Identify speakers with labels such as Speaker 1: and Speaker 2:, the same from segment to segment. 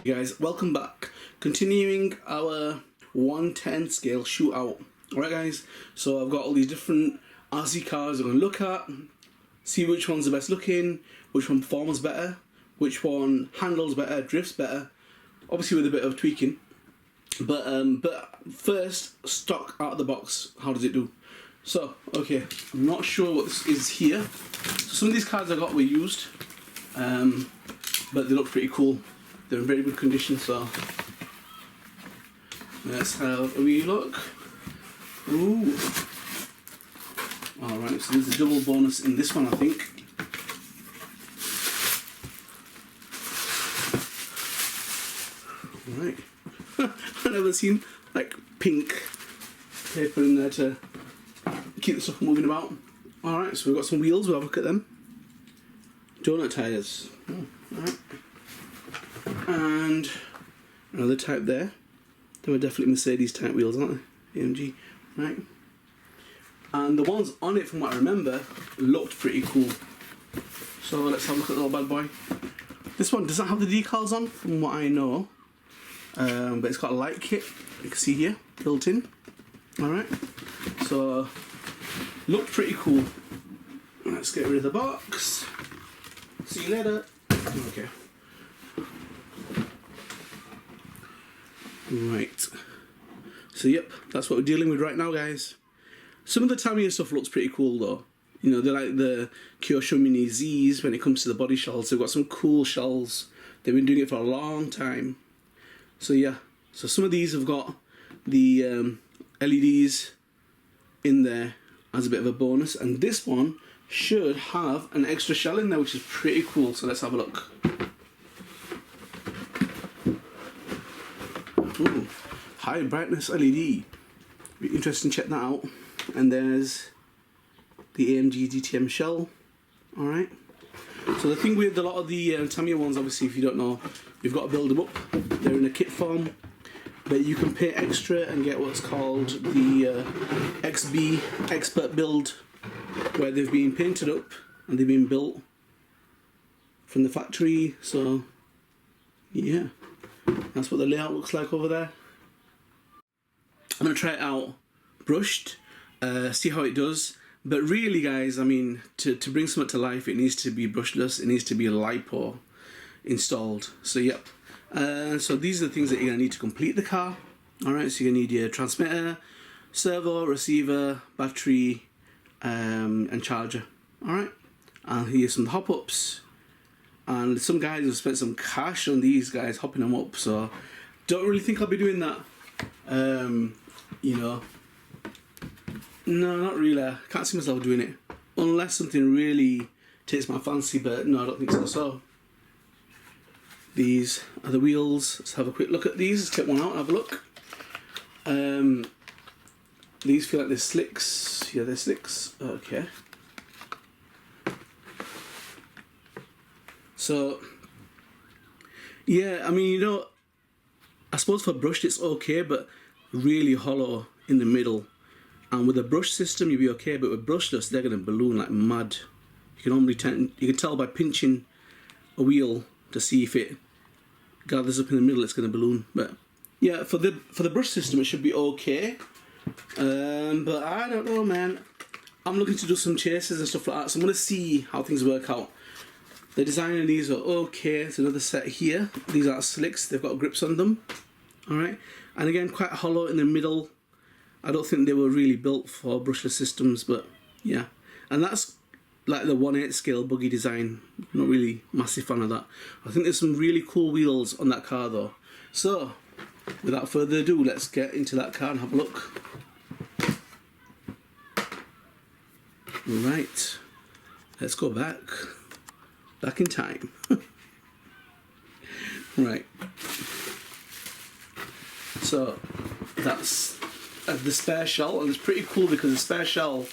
Speaker 1: Guys, welcome back. Continuing our 110 scale shootout. Alright guys, so I've got all these different RC cars I'm going to look at, see which one's the best looking, which one performs better, which one handles better, drifts better, obviously with a bit of tweaking. But first, stock out of the box, how does it do? So, okay, I'm not sure what this is here. So some of these cars I got were used, but they look pretty cool. They're in very good condition, so let's have a wee look. Ooh. Alright, so there's a double bonus in this one, I think. Right. I've never seen like pink paper in there to keep the stuff moving about. Alright, so we've got some wheels, we'll have a look at them. Donut tyres. Oh, alright. And another type there. They were definitely Mercedes type wheels, aren't they? AMG, right? And the ones on it, from what I remember, looked pretty cool. So let's have a look at the little bad boy. This one doesn't have the decals on, from what I know, but it's got a light kit. You can see here, built in. All right. So looked pretty cool. Let's get rid of the box. See you later. Okay. Right, so yep, that's what we're dealing with right now, guys. Some of the Tamiya stuff looks pretty cool though. You know, they're like the Kyosho Mini Z's when it comes to the body shells. They've got some cool shells. They've been doing it for a long time. So yeah, so some of these have got the LEDs in there as a bit of a bonus. And this one should have an extra shell in there, which is pretty cool. So let's have a look. Ooh, high brightness LED. Be interesting, check that out. And there's the AMG DTM shell. Alright. So the thing with a lot of the Tamiya ones, obviously, if you don't know, you've got to build them up. They're in a kit form. But you can pay extra and get what's called the XB Expert Build, where they've been painted up and they've been built from the factory. So, yeah. That's what the layout looks like over there. I'm going to try it out brushed, see how it does. But really, guys, I mean, to bring something to life, it needs to be brushless, it needs to be a LiPo installed. So, yep. So these are the things that you're going to need to complete the car. Alright, so you're going to need your transmitter, servo, receiver, battery, and charger. Alright, and here's some hop-ups. And some guys have spent some cash on these guys, hopping them up, so don't really think I'll be doing that. You know, no, not really. I can't see myself doing it unless something really takes my fancy, but no, I don't think so. So these are the wheels. Let's have a quick look at these. Let's take one out and have a look. These feel like they're slicks. Yeah, they're slicks. Okay. So, yeah, I mean, you know, I suppose for brushed it's okay, but really hollow in the middle. And with a brush system, you'll be okay, but with brushless, they're going to balloon like mad. You can normally you can tell by pinching a wheel to see if it gathers up in the middle, it's going to balloon. But yeah, for the brush system, it should be okay. But I don't know, man. I'm looking to do some chases and stuff like that, so I'm going to see how things work out. The design of these are okay. It's another set here. These are slicks. They've got grips on them. Alright. And again, quite hollow in the middle. I don't think they were really built for brushless systems, but yeah. And that's like the 1/8 scale buggy design. Not really massive fan of that. I think there's some really cool wheels on that car though. So, without further ado, let's get into that car and have a look. Right. Let's go back. Back in time. Right. So that's the spare shell, and it's pretty cool because the spare shell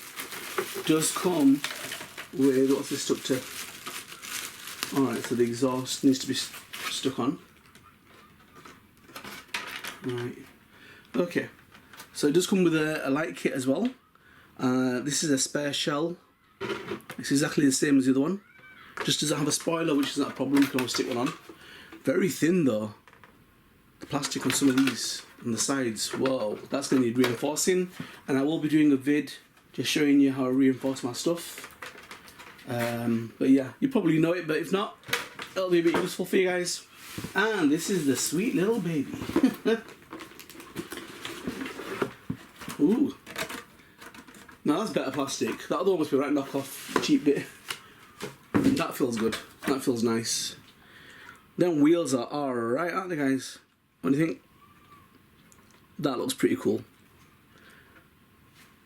Speaker 1: does come with, what's this stuck to? Alright, so the exhaust needs to be stuck on. Right. Okay. So it does come with a light kit as well. This is a spare shell. It's exactly the same as the other one. Just doesn't have a spoiler, which is not a problem. You can always stick one on. Very thin though. The plastic on some of these on the sides. Whoa, that's going to need reinforcing. And I will be doing a vid just showing you how I reinforce my stuff. But yeah, you probably know it, but if not, it'll be a bit useful for you guys. And this is the sweet little baby. Ooh. Now that's better plastic. That other one must be right knockoff, cheap bit. That feels good. That feels nice. Them wheels are alright, aren't they, guys? What do you think? That looks pretty cool.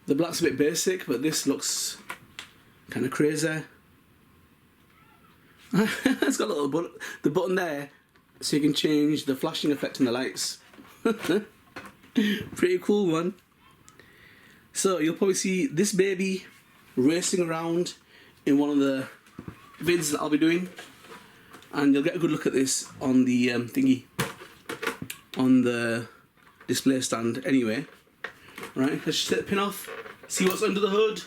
Speaker 1: The black's a bit basic, but this looks kind of crazy. It's got a little the button there, so you can change the flashing effect in the lights. Pretty cool one. So you'll probably see this baby racing around in one of the vids that I'll be doing, and you'll get a good look at this on the thingy, on the display stand anyway. Right, let's just take the pin off, see what's under the hood,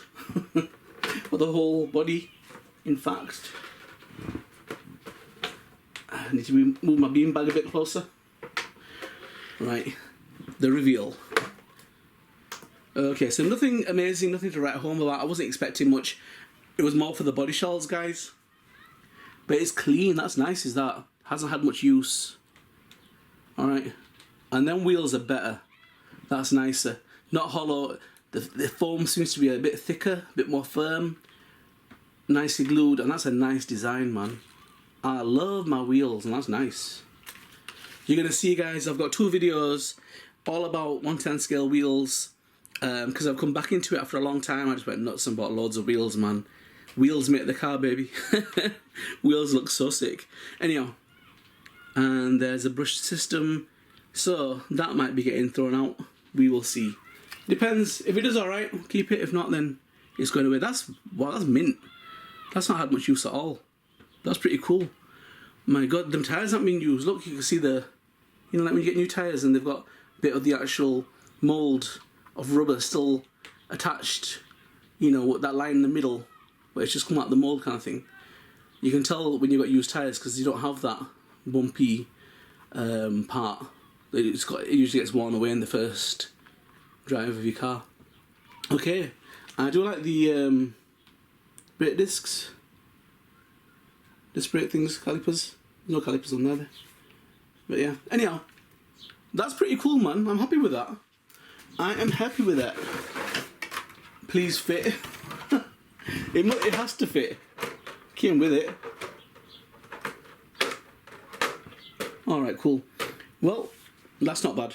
Speaker 1: or the whole body, in fact. I need to move my beanbag a bit closer. Right, the reveal. Okay, so nothing amazing, nothing to write home about. I wasn't expecting much. It was more for the body shells, guys. But it's clean, that's nice, is that? Hasn't had much use. Alright. And then wheels are better. That's nicer. Not hollow. The foam seems to be a bit thicker, a bit more firm. Nicely glued, and that's a nice design, man. I love my wheels, and that's nice. You're going to see, guys, I've got 2 videos all about 110 scale wheels. Because I've come back into it after a long time. I just went nuts and bought loads of wheels, man. Wheels make the car, baby. Wheels look so sick. Anyhow, and there's a brush system, so that might be getting thrown out. We will see. Depends. If it does alright, keep it. If not, then it's going away. That's mint. That's not had much use at all. That's pretty cool. My god, them tyres haven't been used. Look, you can see the, you know, like when you get new tyres and they've got a bit of the actual mould of rubber still attached, you know, that line in the middle where it's just come out the mold kind of thing. You can tell when you've got used tyres because you don't have that bumpy part. It usually gets worn away in the first drive of your car. Okay, I do like the brake discs, disc brake things, calipers. There's no calipers on there. But yeah, anyhow, that's pretty cool, man. I'm happy with that. I am happy with that. Please fit. It has to fit. Came with it. Alright, cool. Well, that's not bad.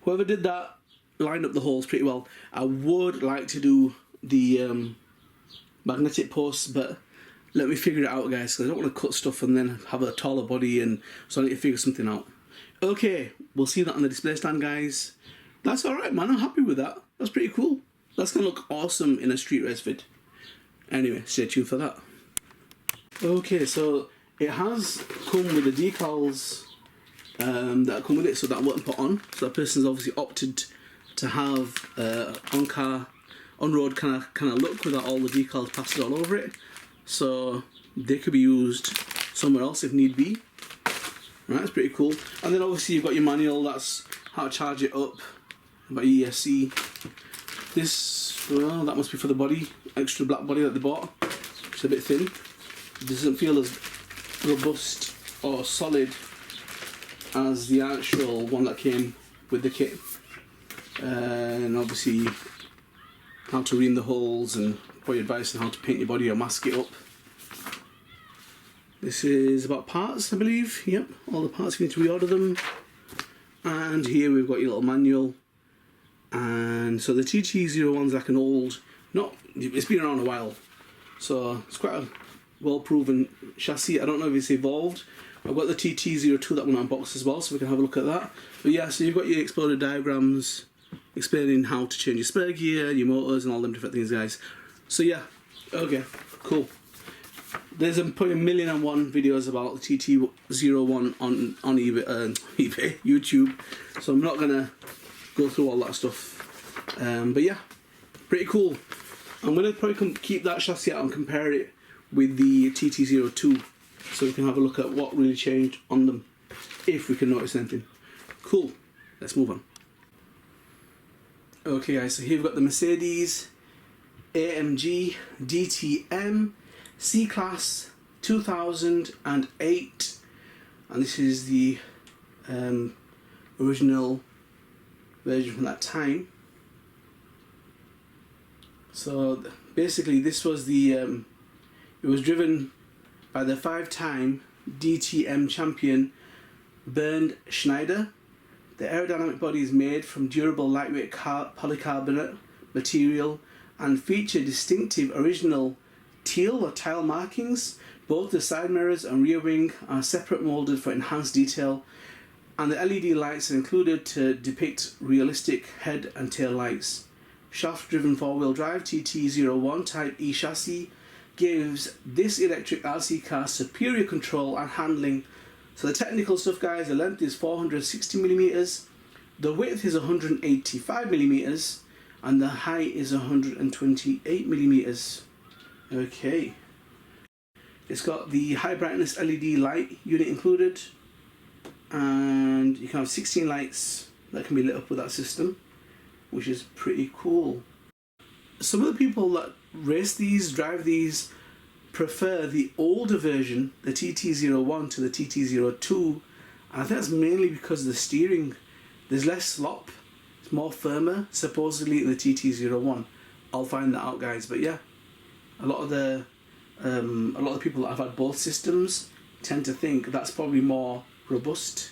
Speaker 1: Whoever did that lined up the holes pretty well. I would like to do the magnetic posts, but let me figure it out, guys, because I don't want to cut stuff and then have a taller body, and so I need to figure something out. Okay, we'll see that on the display stand, guys. That's alright, man. I'm happy with that. That's pretty cool. That's going to look awesome in a street race vid. Anyway, stay tuned for that. Okay, so it has come with the decals that come with it, so that wasn't put on. So that person's obviously opted to have on-road kind of look without all the decals pasted all over it. So they could be used somewhere else if need be. Right, that's pretty cool. And then obviously you've got your manual. That's how to charge it up. About ESC. This, well, that must be for the body, extra black body that they bought. It's a bit thin. It doesn't feel as robust or solid as the actual one that came with the kit. And obviously how to ream the holes and for your advice on how to paint your body or mask it up. This is about parts, I believe. Yep, all the parts, you need to reorder them. And here we've got your little manual. And so the TT01's like an old, it's been around a while, so it's quite a well-proven chassis. I don't know if it's evolved. I've got the TT02 that one unboxed as well, so we can have a look at that. But yeah, so you've got your exploded diagrams explaining how to change your spare gear, your motors, and all them different things, guys. So yeah, okay, cool. There's probably 1,000,001 videos about the TT01 on eBay, YouTube, so I'm not gonna go through all that stuff. But yeah, pretty cool. I'm going to probably keep that chassis out and compare it with the TT02, so we can have a look at what really changed on them, if we can notice anything. Cool, let's move on. Okay guys, so here we've got the Mercedes AMG DTM C-Class 2008, and this is the original version from that time. So basically this was the it was driven by the 5-time DTM champion Bernd Schneider. The aerodynamic body is made from durable lightweight polycarbonate material and feature distinctive original teal or tile markings. Both the side mirrors and rear wing are separate molded for enhanced detail, and the LED lights are included to depict realistic head and tail lights. Shaft-driven four-wheel drive TT01 Type E chassis gives this electric RC car superior control and handling. So the technical stuff, guys, the length is 460mm, the width is 185mm, and the height is 128mm. Okay. It's got the high brightness LED light unit included, and you can have 16 lights that can be lit up with that system, which is pretty cool. Some of the people that race these, drive these, prefer the older version, the TT01 to the TT02, and I think that's mainly because of the steering. There's less slop, it's more firmer, supposedly, in the TT01. I'll find that out, guys, but yeah, a lot of the people that have had both systems tend to think that's probably more robust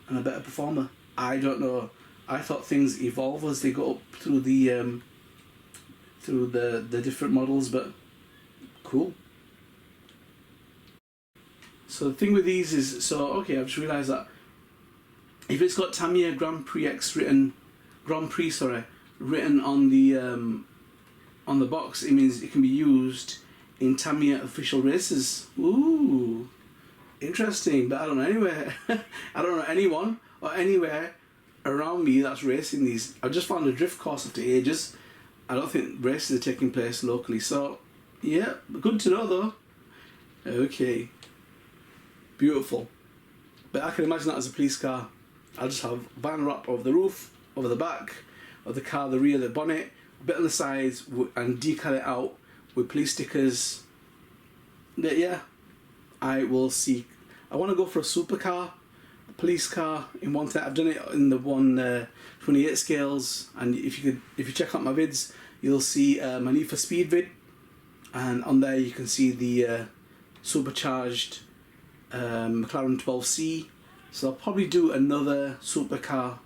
Speaker 1: and a better performer. I don't know. I thought things evolve as they go up through the different models, but cool. So the thing with these is, okay, I've just realised that if it's got Tamiya Grand Prix written on the box, it means it can be used in Tamiya official races. Ooh, interesting. But I don't know anywhere. I don't know anyone or anywhere around me that's racing these. I've just found a drift course after ages. I don't think races are taking place locally. So yeah, good to know though. Okay, beautiful. But I can imagine that as a police car. I'll just have van wrap over the roof, over the back of the car, the rear, the bonnet, a bit on the sides, and decal it out with police stickers. But yeah, I will see. I want to go for a supercar, a police car in one thing. I've done it in the 1/28 scales, and if you check out my vids, you'll see my Need for Speed vid, and on there you can see the supercharged McLaren 12C. So I'll probably do another supercar.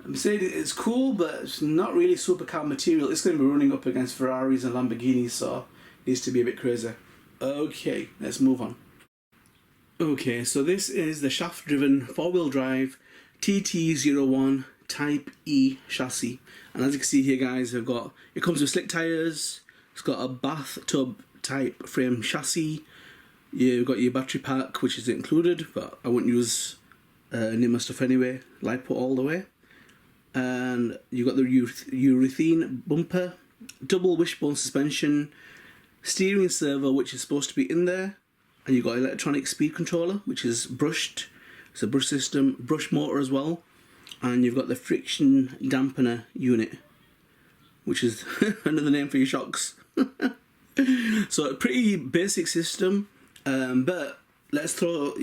Speaker 1: I'm saying it's cool, but it's not really supercar material. It's going to be running up against Ferraris and Lamborghinis, so it needs to be a bit crazy. Okay, let's move on. Okay, so this is the shaft-driven four-wheel drive TT01 Type E chassis, and as you can see here, guys, it comes with slick tires. It's got a bathtub type frame chassis. You've got your battery pack, which is included, but I wouldn't use any of my stuff anyway. LiPo all the way. And you've got the urethane bumper, double wishbone suspension, steering servo, which is supposed to be in there, and you've got electronic speed controller, which is brushed. It's a brush system, brush motor as well, and you've got the friction dampener unit, which is another name for your shocks. So a pretty basic system, but let's throw,